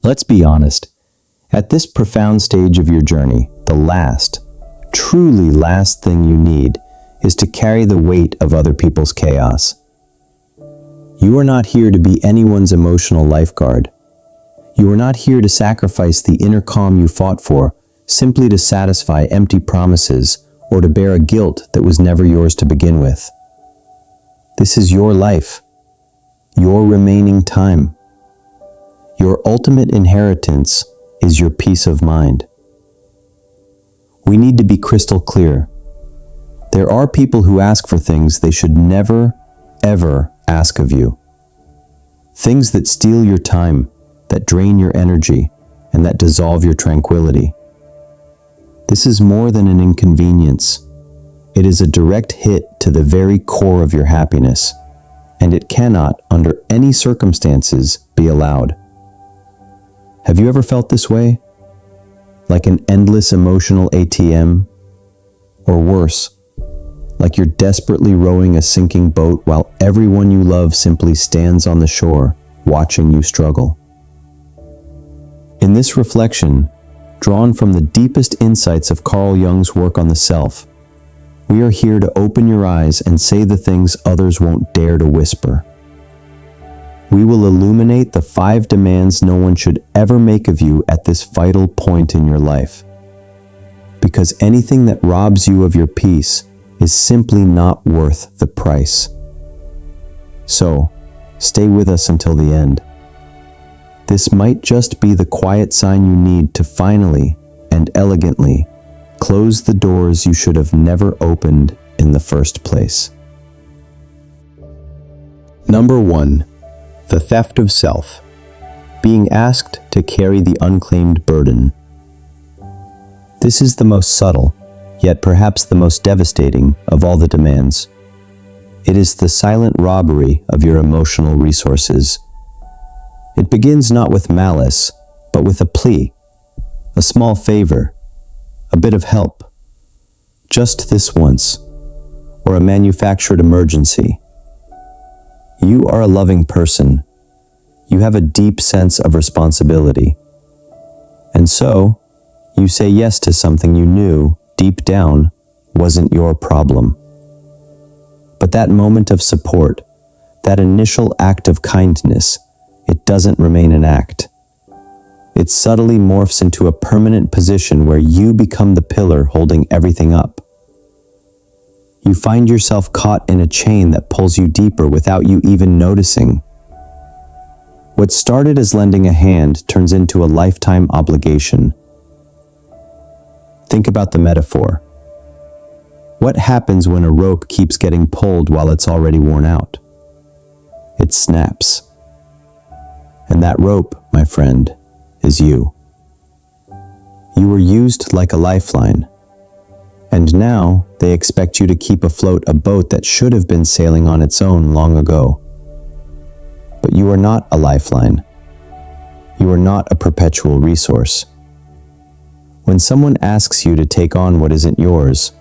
Let's be honest. At this profound stage of your journey, the last, truly last thing you need is to carry the weight of other people's chaos. You are not here to be anyone's emotional lifeguard. You are not here to sacrifice the inner calm you fought for simply to satisfy empty promises or to bear a guilt that was never yours to begin with. This is your life, your remaining time. Your ultimate inheritance is your peace of mind. We need to be crystal clear. There are people who ask for things they should never, ever ask of you. Things that steal your time, that drain your energy, and that dissolve your tranquility. This is more than an inconvenience. It is a direct hit to the very core of your happiness, and it cannot, under any circumstances, be allowed. Have you ever felt this way? Like an endless emotional ATM? Or worse, like you're desperately rowing a sinking boat while everyone you love simply stands on the shore, watching you struggle. In this reflection, drawn from the deepest insights of Carl Jung's work on the self, we are here to open your eyes and say the things others won't dare to whisper. We will illuminate the 5 demands no one should ever make of you at this vital point in your life. Because anything that robs you of your peace is simply not worth the price. So, stay with us until the end. This might just be the quiet sign you need to finally and elegantly close the doors you should have never opened in the first place. Number 1. The theft of self. Being asked to carry the unclaimed burden. This is the most subtle, yet perhaps the most devastating of all the demands. It is the silent robbery of your emotional resources. It begins not with malice, but with a plea, a small favor, a bit of help, just this once, or a manufactured emergency. You are a loving person. You have a deep sense of responsibility. And so, you say yes to something you knew, deep down, wasn't your problem. But that moment of support, that initial act of kindness, it doesn't remain an act. It subtly morphs into a permanent position where you become the pillar holding everything up. You find yourself caught in a chain that pulls you deeper without you even noticing. What started as lending a hand turns into a lifetime obligation. Think about the metaphor. What happens when a rope keeps getting pulled while it's already worn out? It snaps. And that rope, my friend, is you. You were used like a lifeline. And now they expect you to keep afloat a boat that should have been sailing on its own long ago. But you are not a lifeline. You are not a perpetual resource. When someone asks you to take on what isn't yours,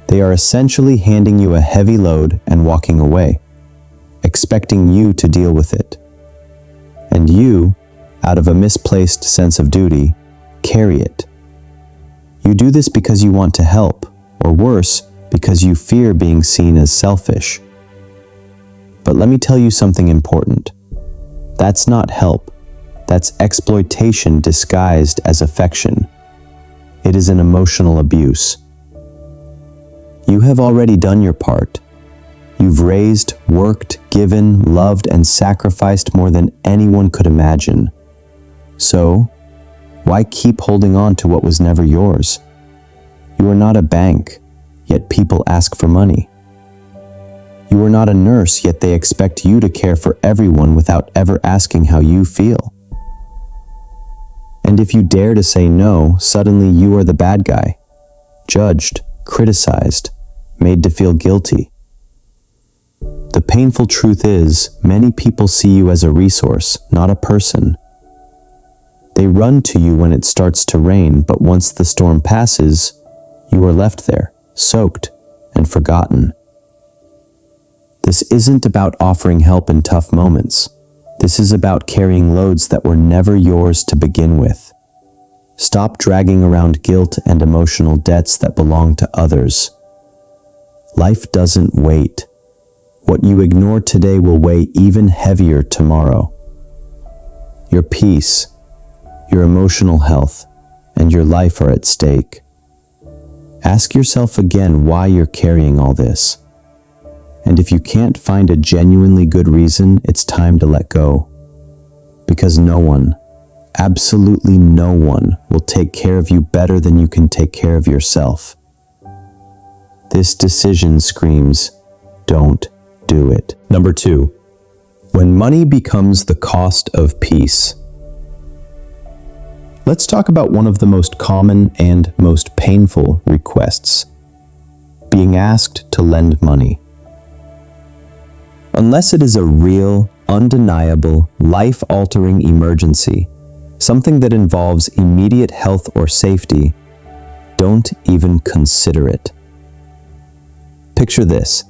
they are essentially handing you a heavy load and walking away, expecting you to deal with it. And you, out of a misplaced sense of duty, carry it. You do this because you want to help, or worse, because you fear being seen as selfish. But let me tell you something important. That's not help. That's exploitation disguised as affection. It is an emotional abuse. You have already done your part. You've raised, worked, given, loved, and sacrificed more than anyone could imagine. So, why keep holding on to what was never yours? You are not a bank, yet people ask for money. You are not a nurse, yet they expect you to care for everyone without ever asking how you feel. And if you dare to say no, suddenly you are the bad guy, judged, criticized, made to feel guilty. The painful truth is, many people see you as a resource, not a person. They run to you when it starts to rain, but once the storm passes, you are left there, soaked and forgotten. This isn't about offering help in tough moments. This is about carrying loads that were never yours to begin with. Stop dragging around guilt and emotional debts that belong to others. Life doesn't wait. What you ignore today will weigh even heavier tomorrow. Your peace, your emotional health, and your life are at stake. Ask yourself again why you're carrying all this. And if you can't find a genuinely good reason, it's time to let go. Because no one, absolutely no one, will take care of you better than you can take care of yourself. This decision screams, don't do it. Number 2, when money becomes the cost of peace. Let's talk about one of the most common and most painful requests: being asked to lend money. Unless it is a real, undeniable, life-altering emergency, something that involves immediate health or safety, don't even consider it. Picture this.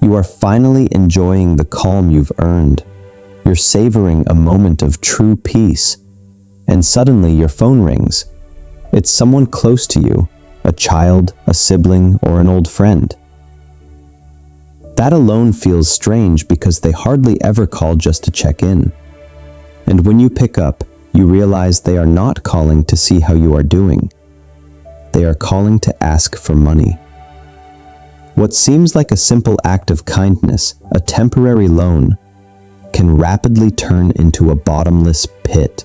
You are finally enjoying the calm you've earned. You're savoring a moment of true peace. And suddenly your phone rings. It's someone close to you, a child, a sibling, or an old friend. That alone feels strange because they hardly ever call just to check in. And when you pick up, you realize they are not calling to see how you are doing. They are calling to ask for money. What seems like a simple act of kindness, a temporary loan, can rapidly turn into a bottomless pit.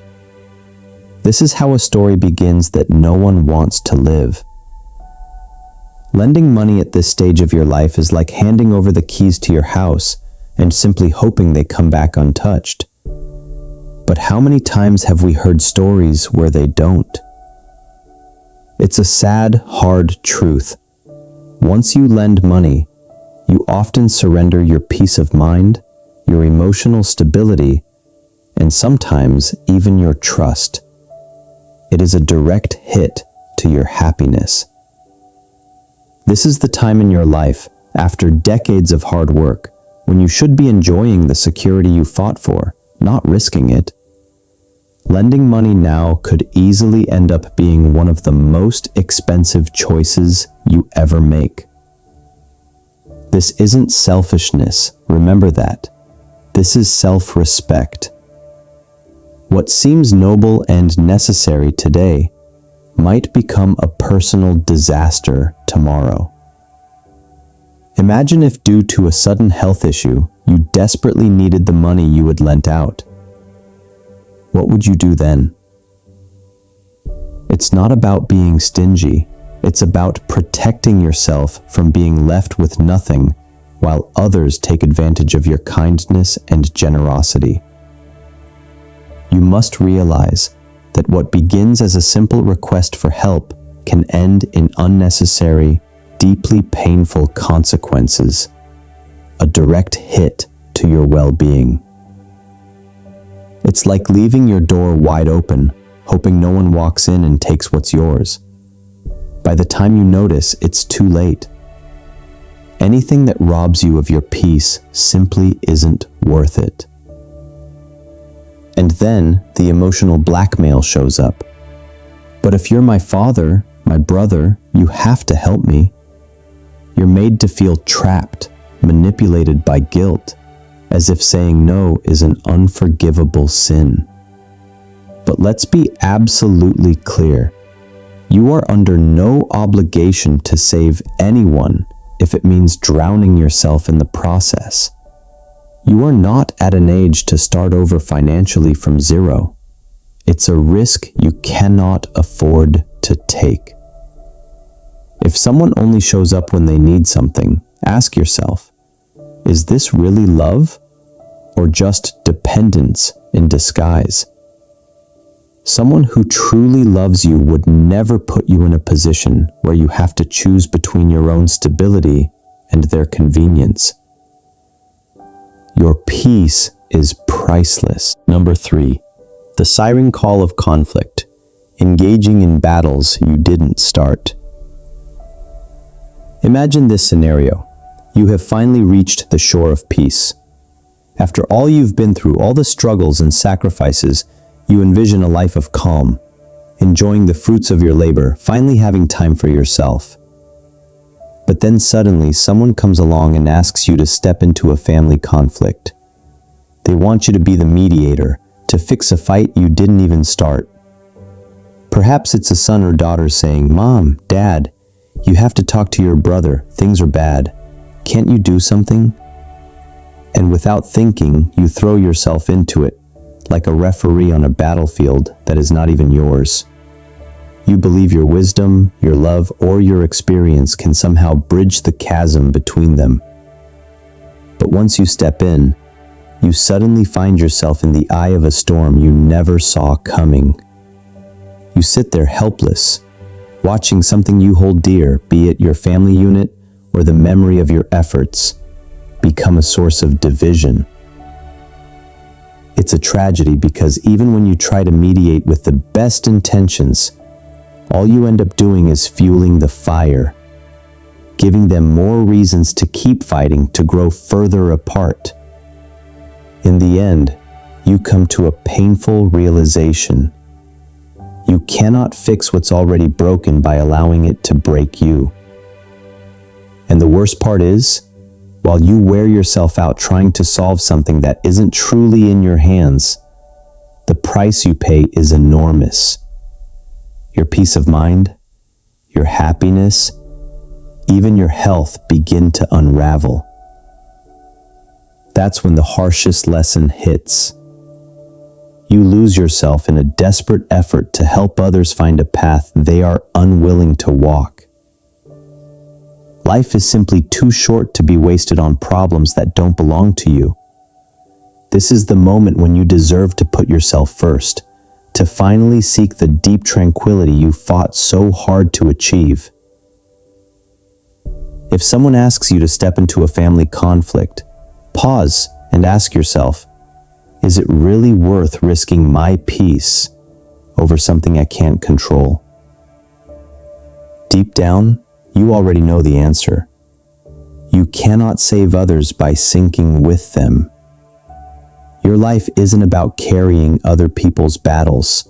This is how a story begins that no one wants to live. Lending money at this stage of your life is like handing over the keys to your house and simply hoping they come back untouched. But how many times have we heard stories where they don't? It's a sad, hard truth. Once you lend money, you often surrender your peace of mind, your emotional stability, and sometimes even your trust. It is a direct hit to your happiness. This is the time in your life, after decades of hard work, when you should be enjoying the security you fought for, not risking it. Lending money now could easily end up being one of the most expensive choices you ever make. This isn't selfishness, remember that. This is self-respect. What seems noble and necessary today might become a personal disaster tomorrow. Imagine if, due to a sudden health issue, you desperately needed the money you had lent out. What would you do then? It's not about being stingy. It's about protecting yourself from being left with nothing while others take advantage of your kindness and generosity. You must realize that what begins as a simple request for help can end in unnecessary, deeply painful consequences, a direct hit to your well-being. It's like leaving your door wide open, hoping no one walks in and takes what's yours. By the time you notice, it's too late. Anything that robs you of your peace simply isn't worth it. And then the emotional blackmail shows up. But if you're my father, my brother, you have to help me. You're made to feel trapped, manipulated by guilt, as if saying no is an unforgivable sin. But let's be absolutely clear. You are under no obligation to save anyone if it means drowning yourself in the process. You are not at an age to start over financially from zero. It's a risk you cannot afford to take. If someone only shows up when they need something, ask yourself, is this really love or just dependence in disguise? Someone who truly loves you would never put you in a position where you have to choose between your own stability and their convenience. Your peace is priceless. Number 3, the siren call of conflict, engaging in battles you didn't start. Imagine this scenario. You have finally reached the shore of peace. After all you've been through, all the struggles and sacrifices, you envision a life of calm, enjoying the fruits of your labor, finally having time for yourself. But then suddenly someone comes along and asks you to step into a family conflict. They want you to be the mediator, to fix a fight you didn't even start. Perhaps it's a son or daughter saying, "Mom, Dad, you have to talk to your brother, things are bad. Can't you do something?" And without thinking, you throw yourself into it, like a referee on a battlefield that is not even yours. You believe your wisdom, your love, or your experience can somehow bridge the chasm between them. But once you step in, you suddenly find yourself in the eye of a storm you never saw coming. You sit there helpless, watching something you hold dear, be it your family unit or the memory of your efforts, become a source of division. It's a tragedy because even when you try to mediate with the best intentions, all you end up doing is fueling the fire, giving them more reasons to keep fighting, to grow further apart. In the end, you come to a painful realization. You cannot fix what's already broken by allowing it to break you. And the worst part is, while you wear yourself out trying to solve something that isn't truly in your hands, the price you pay is enormous. Your peace of mind, your happiness, even your health begin to unravel. That's when the harshest lesson hits. You lose yourself in a desperate effort to help others find a path they are unwilling to walk. Life is simply too short to be wasted on problems that don't belong to you. This is the moment when you deserve to put yourself first, to finally seek the deep tranquility you fought so hard to achieve. If someone asks you to step into a family conflict, pause and ask yourself, is it really worth risking my peace over something I can't control? Deep down, you already know the answer. You cannot save others by sinking with them. Your life isn't about carrying other people's battles.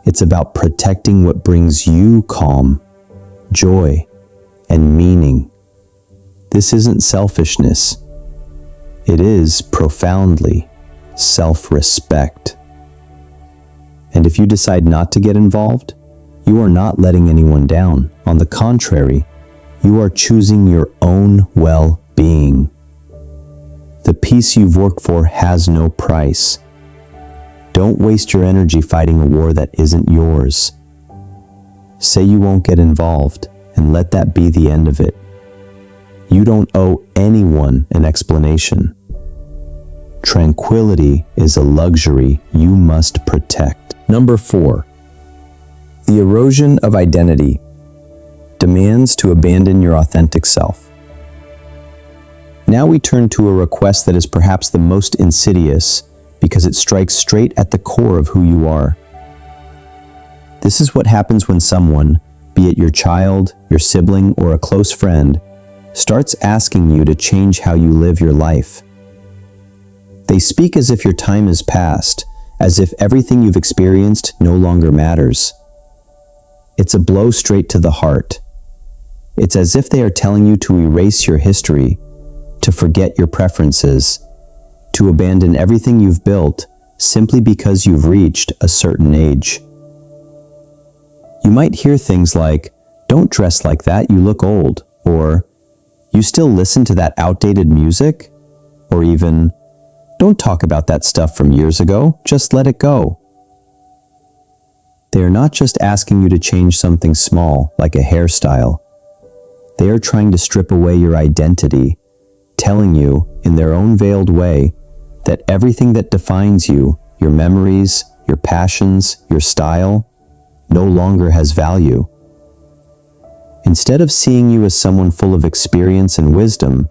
It's about protecting what brings you calm, joy, and meaning. This isn't selfishness. It is profoundly self-respect. And if you decide not to get involved, you are not letting anyone down. On the contrary, you are choosing your own well-being. The peace you've worked for has no price. Don't waste your energy fighting a war that isn't yours. Say you won't get involved, and let that be the end of it. You don't owe anyone an explanation. Tranquility is a luxury you must protect. Number 4. The erosion of identity. Demands to abandon your authentic self. Now we turn to a request that is perhaps the most insidious because it strikes straight at the core of who you are. This is what happens when someone, be it your child, your sibling, or a close friend, starts asking you to change how you live your life. They speak as if your time is past, as if everything you've experienced no longer matters. It's a blow straight to the heart. It's as if they are telling you to erase your history, to forget your preferences, to abandon everything you've built simply because you've reached a certain age. You might hear things like, "Don't dress like that, you look old," or "You still listen to that outdated music?" Or even, "Don't talk about that stuff from years ago, just let it go." They are not just asking you to change something small, like a hairstyle. They are trying to strip away your identity, telling you, in their own veiled way, that everything that defines you, your memories, your passions, your style, no longer has value. Instead of seeing you as someone full of experience and wisdom,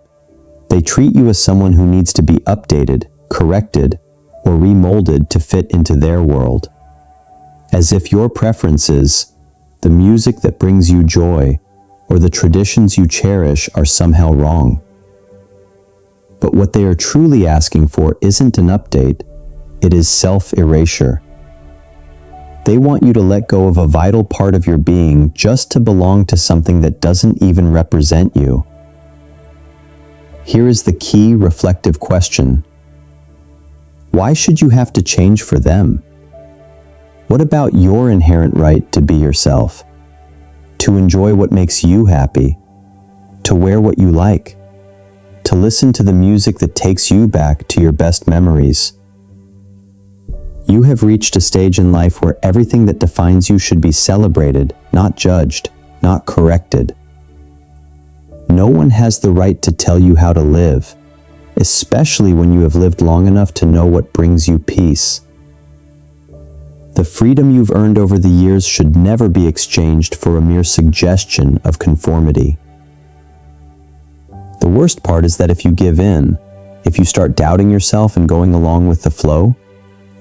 they treat you as someone who needs to be updated, corrected, or remolded to fit into their world. As if your preferences, the music that brings you joy, or the traditions you cherish are somehow wrong. But what they are truly asking for isn't an update, it is self-erasure. They want you to let go of a vital part of your being just to belong to something that doesn't even represent you. Here is the key reflective question. Why should you have to change for them? What about your inherent right to be yourself? To enjoy what makes you happy? To wear what you like? To listen to the music that takes you back to your best memories? You have reached a stage in life where everything that defines you should be celebrated, not judged, not corrected. No one has the right to tell you how to live, especially when you have lived long enough to know what brings you peace. The freedom you've earned over the years should never be exchanged for a mere suggestion of conformity. The worst part is that if you give in, if you start doubting yourself and going along with the flow,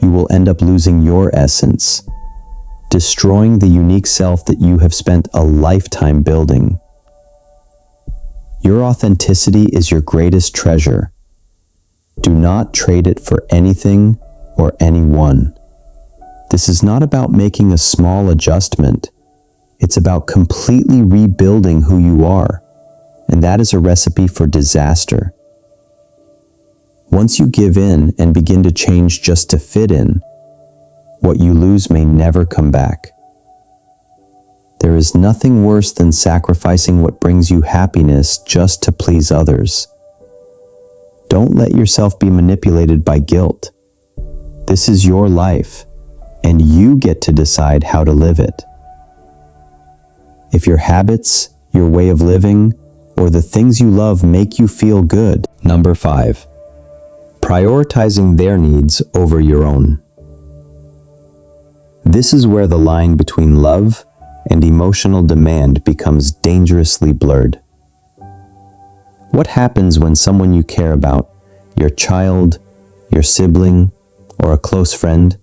you will end up losing your essence, destroying the unique self that you have spent a lifetime building. Your authenticity is your greatest treasure. Do not trade it for anything or anyone. This is not about making a small adjustment. It's about completely rebuilding who you are, and that is a recipe for disaster. Once you give in and begin to change just to fit in, what you lose may never come back. There is nothing worse than sacrificing what brings you happiness just to please others. Don't let yourself be manipulated by guilt. This is your life, and you get to decide how to live it. If your habits, your way of living, or the things you love make you feel good. Number 5. Prioritizing their needs over your own. This is where the line between love and emotional demand becomes dangerously blurred. What happens when someone you care about, your child, your sibling, or a close friend,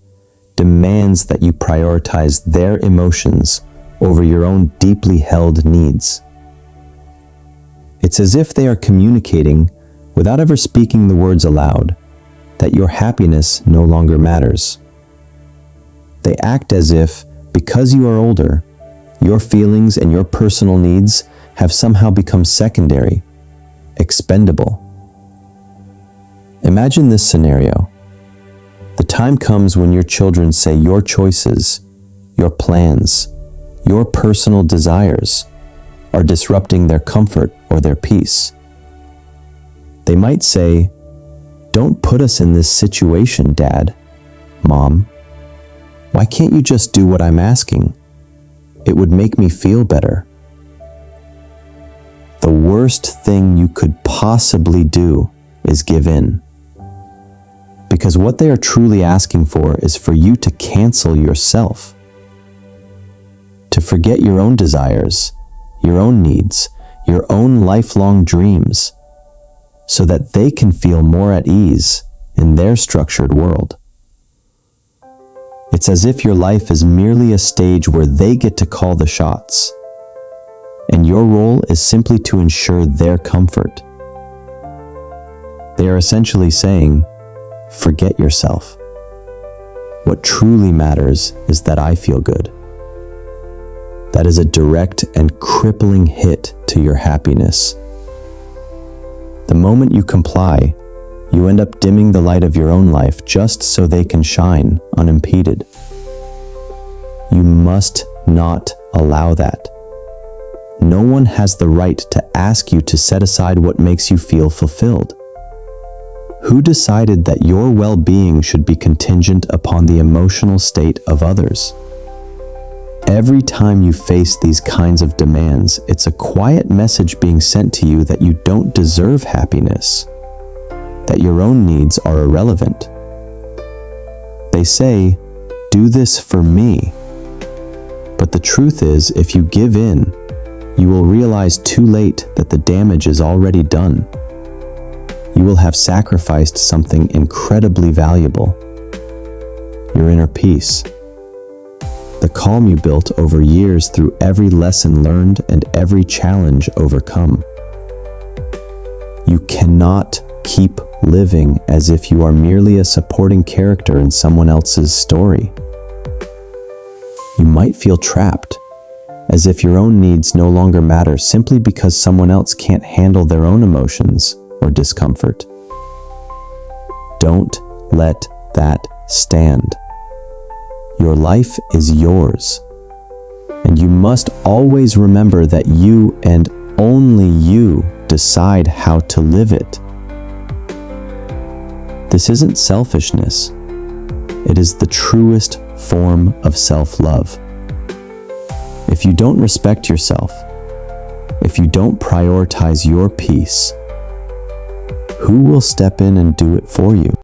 demands that you prioritize their emotions over your own deeply held needs? It's as if they are communicating, without ever speaking the words aloud, that your happiness no longer matters. They act as if, because you are older, your feelings and your personal needs have somehow become secondary, expendable. Imagine this scenario. The time comes when your children say your choices, your plans, your personal desires are disrupting their comfort or their peace. They might say, "Don't put us in this situation, Dad, Mom. Why can't you just do what I'm asking? It would make me feel better." The worst thing you could possibly do is give in. Because what they are truly asking for is for you to cancel yourself, to forget your own desires, your own needs, your own lifelong dreams, so that they can feel more at ease in their structured world. It's as if your life is merely a stage where they get to call the shots, and your role is simply to ensure their comfort. They are essentially saying, "Forget yourself. What truly matters is that I feel good." That is a direct and crippling hit to your happiness. The moment you comply, you end up dimming the light of your own life just so they can shine unimpeded. You must not allow that. No one has the right to ask you to set aside what makes you feel fulfilled. Who decided that your well-being should be contingent upon the emotional state of others? Every time you face these kinds of demands, it's a quiet message being sent to you that you don't deserve happiness, that your own needs are irrelevant. They say, "Do this for me." But the truth is, if you give in, you will realize too late that the damage is already done. You will have sacrificed something incredibly valuable: your inner peace. The calm you built over years through every lesson learned and every challenge overcome. You cannot keep living as if you are merely a supporting character in someone else's story. You might feel trapped, as if your own needs no longer matter simply because someone else can't handle their own emotions or discomfort. Don't let that stand. Your life is yours, and you must always remember that you and only you decide how to live it. This isn't selfishness. It is the truest form of self-love. If you don't respect yourself, if you don't prioritize your peace, who will step in and do it for you?